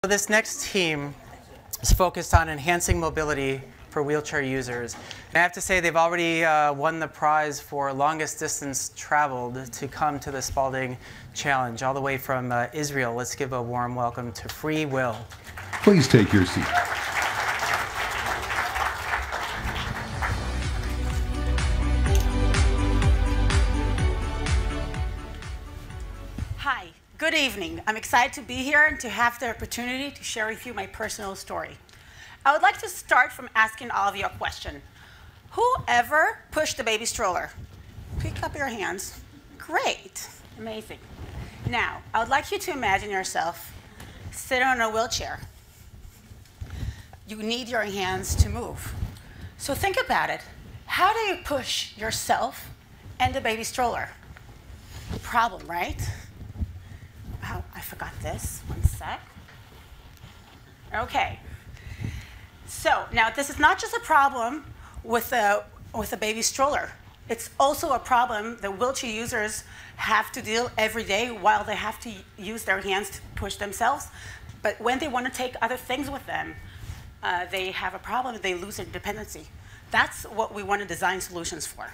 This next team is focused on enhancing mobility for wheelchair users. And I have to say they've already won the prize for longest distance traveled to come to the Spaulding Challenge, all the way from Israel. Let's give a warm welcome to Freewill. Please take your seat. Hi, good evening. I'm excited to be here and to have the opportunity to share with you my personal story. I would like to start from asking all of you a question. Who ever pushed a baby stroller? Pick up your hands. Great, amazing. Now, I would like you to imagine yourself sitting on a wheelchair. You need your hands to move. So think about it. How do you push yourself and the baby stroller? Problem, right? Oh, I forgot this. 1 sec. Okay. So now this is not just a problem with a baby stroller. It's also a problem that wheelchair users have to deal every day while they have to use their hands to push themselves. But when they want to take other things with them, they have a problem. They lose their dependency. That's what we want to design solutions for.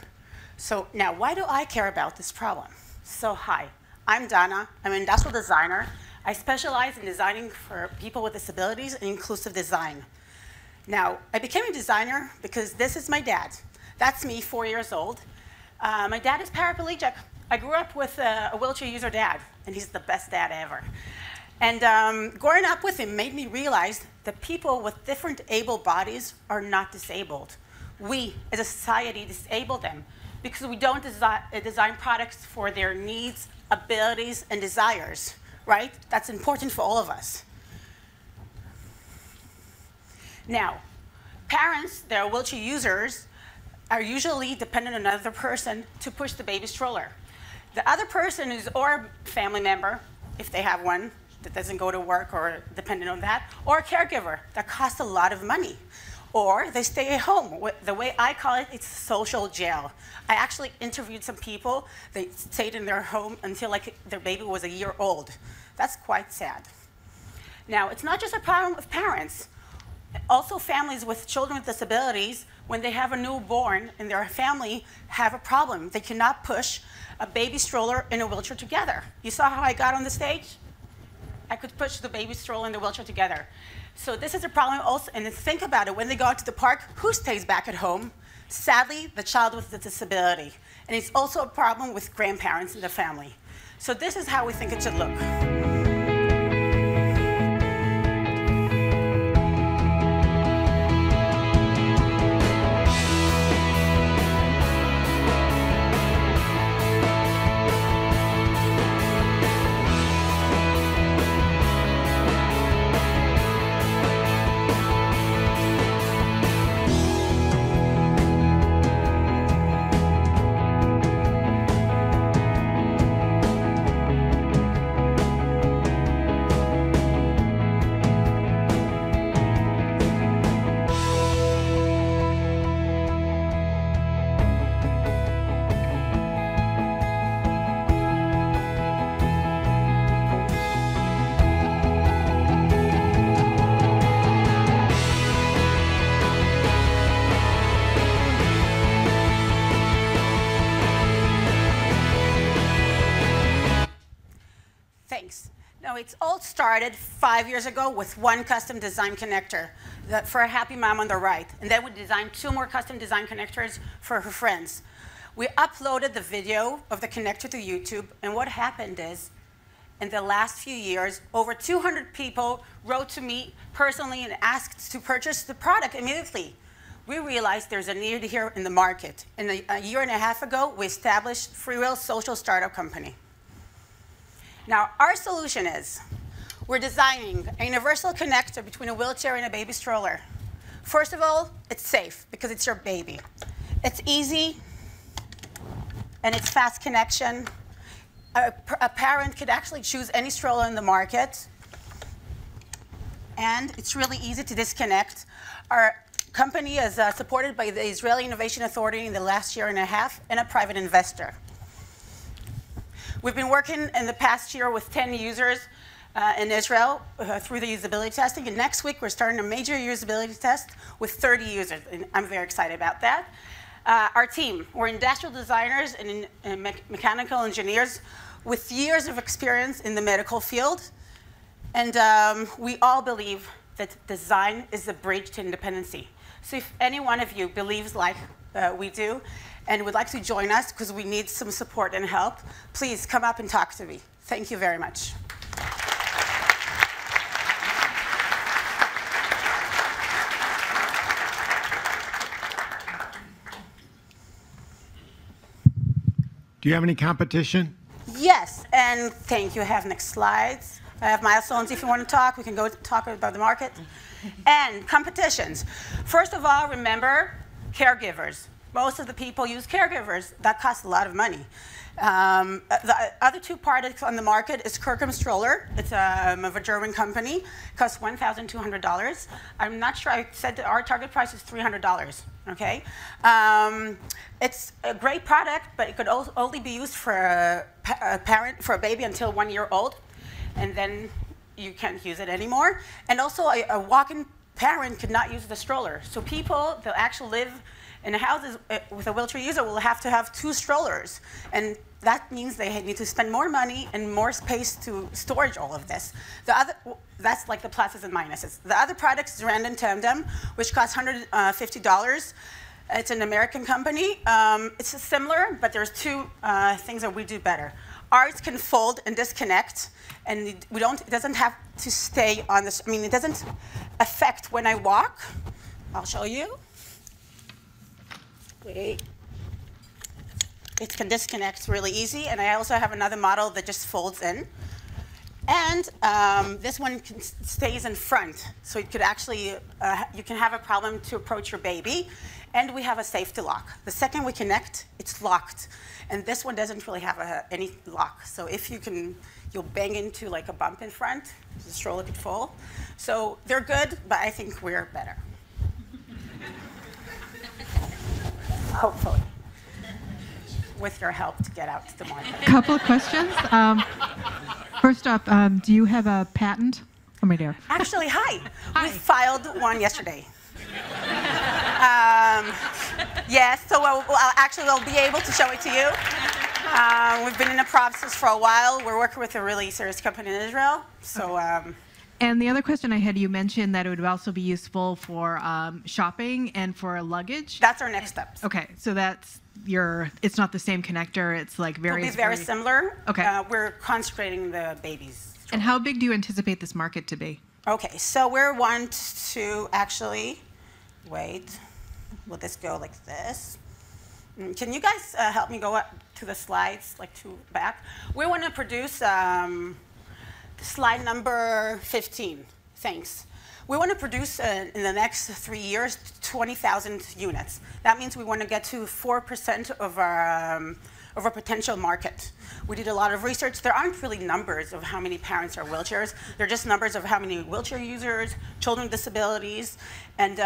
So now, why do I care about this problem? So hi, I'm Donna. I'm an industrial designer. I specialize in designing for people with disabilities and inclusive design. Now, I became a designer because this is my dad. That's me, 4 years old. My dad is paraplegic. I grew up with a wheelchair user dad, and he's the best dad ever. And growing up with him made me realize that people with different able bodies are not disabled. We, as a society, disable them because we don't design products for their needs, abilities, and desires, right? That's important for all of us. Now, parents that are wheelchair users are usually dependent on another person to push the baby stroller. The other person is or a family member, if they have one, that doesn't go to work or dependent on that, or a caregiver that costs a lot of money. Or they stay at home. The way I call it, it's social jail. I actually interviewed some people. They stayed in their home until like their baby was a year old. That's quite sad. Now, it's not just a problem of parents. Also, families with children with disabilities, when they have a newborn in their family, have a problem. They cannot push a baby stroller and a wheelchair together. You saw how I got on the stage? I could push the baby stroller and the wheelchair together. So this is a problem also, and think about it, when they go out to the park, who stays back at home? Sadly, the child with the disability. And it's also a problem with grandparents in the family. So this is how we think it should look. Thanks. Now, it's all started 5 years ago with one custom design connector for a happy mom on the right. And then we designed 2 more custom design connectors for her friends. We uploaded the video of the connector to YouTube. And what happened is, in the last few years, over 200 people wrote to me personally and asked to purchase the product immediately. We realized there's a need here in the market. And a year and a half ago, we established Freewill Social Startup Company. Now, our solution is, we're designing a universal connector between a wheelchair and a baby stroller. First of all, it's safe because it's your baby. It's easy, and it's fast connection. A parent could actually choose any stroller in the market. And it's really easy to disconnect. Our company is supported by the Israeli Innovation Authority in the last year and a half and a private investor. We've been working in the past year with 10 users in Israel through the usability testing. And next week, we're starting a major usability test with 30 users. And I'm very excited about that. Our team, we're industrial designers and mechanical engineers with years of experience in the medical field. And we all believe that design is the bridge to independency. So if any one of you believes like we do and would like to join us because we need some support and help, please come up and talk to me. Thank you very much. Do you have any competition? Yes, and thank you. I have next slides. I have milestones. If you want to talk, we can go talk about the market. And competitions. First of all, remember caregivers. Most of the people use caregivers. That costs a lot of money. The other two products on the market is Kirkham stroller. It's of a German company. It costs $1,200. I'm not sure. I said that our target price is $300. Okay. It's a great product, but it could only be used for a parent, for a baby until 1 year old, and then you can't use it anymore. And also, a walk-in parent could not use the stroller. So people that actually live in houses with a wheelchair user will have to have 2 strollers. And that means they need to spend more money and more space to storage all of this. That's like the pluses and minuses. The other product is Random Tandem, which costs $150. It's an American company. It's similar, but there's 2 things that we do better. Ours can fold and disconnect, and it doesn't have to stay on this. I mean, it doesn't affect when I walk. I'll show you. Wait. It can disconnect really easy, and I also have another model that just folds in. And this one stays in front, so it could actually, you can have a problem to approach your baby, and we have a safety lock. The second we connect, it's locked, and this one doesn't really have any lock. So if you'll bang into like a bump in front, the stroller could fall. So they're good, but I think we're better. Hopefully, with your help to get out to the market. A couple of questions. First up, do you have a patent? Oh, my dear. Actually, hi. We filed one yesterday. Yes, so we'll be able to show it to you. We've been in the process for a while. We're working with a really serious company in Israel. So. And the other question I had, you mentioned that it would also be useful for shopping and for luggage. That's our next steps. Okay, so that's it's not the same connector. It's like very. It'll be very similar. Okay. We're concentrating the babies. And how big do you anticipate this market to be? Okay, so we're one to actually, wait, will this go like this? Can you guys help me go up to the slides, like back? We want to produce slide number 15, thanks. We want to produce, in the next 3 years, 20,000 units. That means we want to get to 4% of our potential market. We did a lot of research. There aren't really numbers of how many parents are wheelchairs. They're just numbers of how many wheelchair users, children with disabilities. And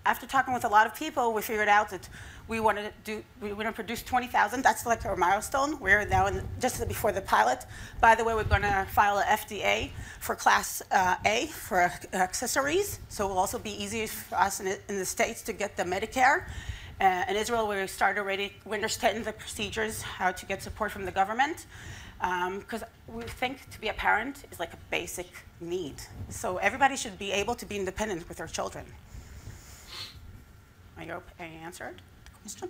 after talking with a lot of people, we figured out that we want to produce 20,000. That's like our milestone. We're now just before the pilot. By the way, we're going to file an FDA for Class A for accessories. So it will also be easier for us in the States to get the Medicare. In Israel, we started already. We understand the procedures, how to get support from the government. Because we think to be a parent is like a basic need. So everybody should be able to be independent with their children. I hope I answered the question.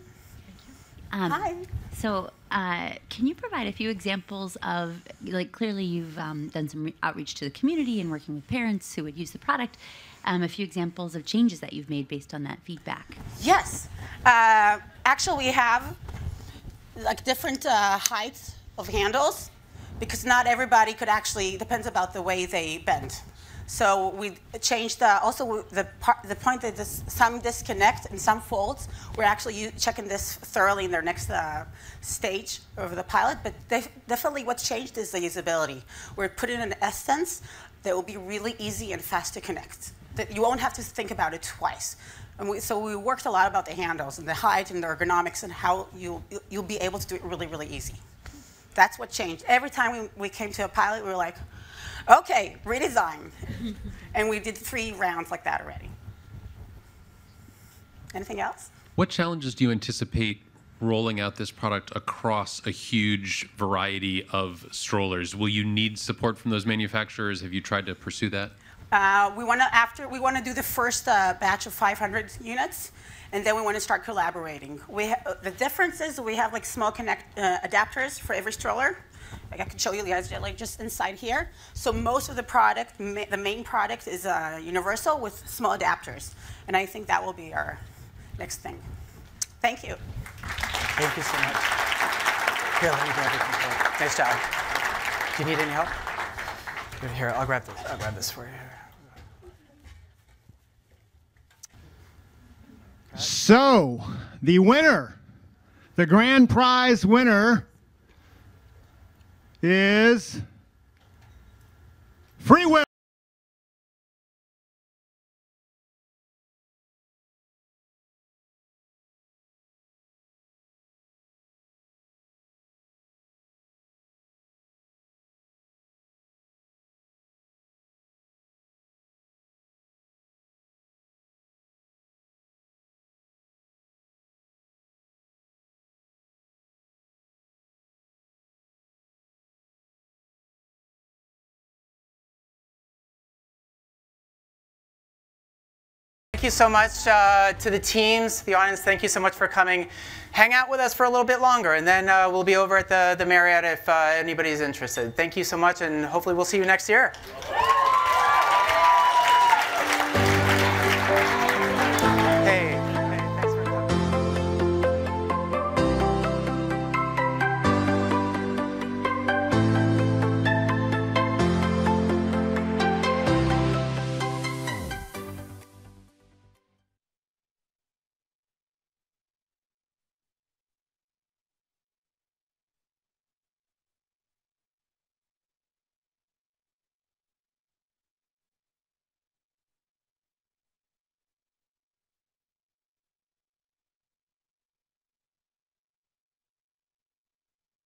Hi. So can you provide a few examples of, like, clearly you've done some outreach to the community and working with parents who would use the product, a few examples of changes that you've made based on that feedback? Yes. Actually, we have like different heights of handles because not everybody could actually, depends about the way they bend. So we changed also the point that some disconnect and some folds. We're actually checking this thoroughly in their next stage of the pilot. But definitely what's changed is the usability. We're putting an essence that will be really easy and fast to connect. That you won't have to think about it twice. And so we worked a lot about the handles and the height and the ergonomics and how you'll be able to do it really, really easy. That's what changed. Every time we came to a pilot, we were like, okay, redesign. And we did 3 rounds like that already. Anything else? What challenges do you anticipate rolling out this product across a huge variety of strollers? Will you need support from those manufacturers? Have you tried to pursue that? We want to do the first batch of 500 units, and then we want to start collaborating. The difference is we have like small adapters for every stroller. Like I can show you guys, like just inside here. So most of the product, the main product, is universal with small adapters, and I think that will be our next thing. Thank you. Thank you so much. Here, let me grab your control. Nice job. Do you need any help? Here, I'll grab this. I'll grab this for you. So, the winner, the grand prize winner is Freewill. Thank you so much to the teams, the audience. Thank you so much for coming. Hang out with us for a little bit longer, and then we'll be over at the Marriott if anybody's interested. Thank you so much, and hopefully we'll see you next year.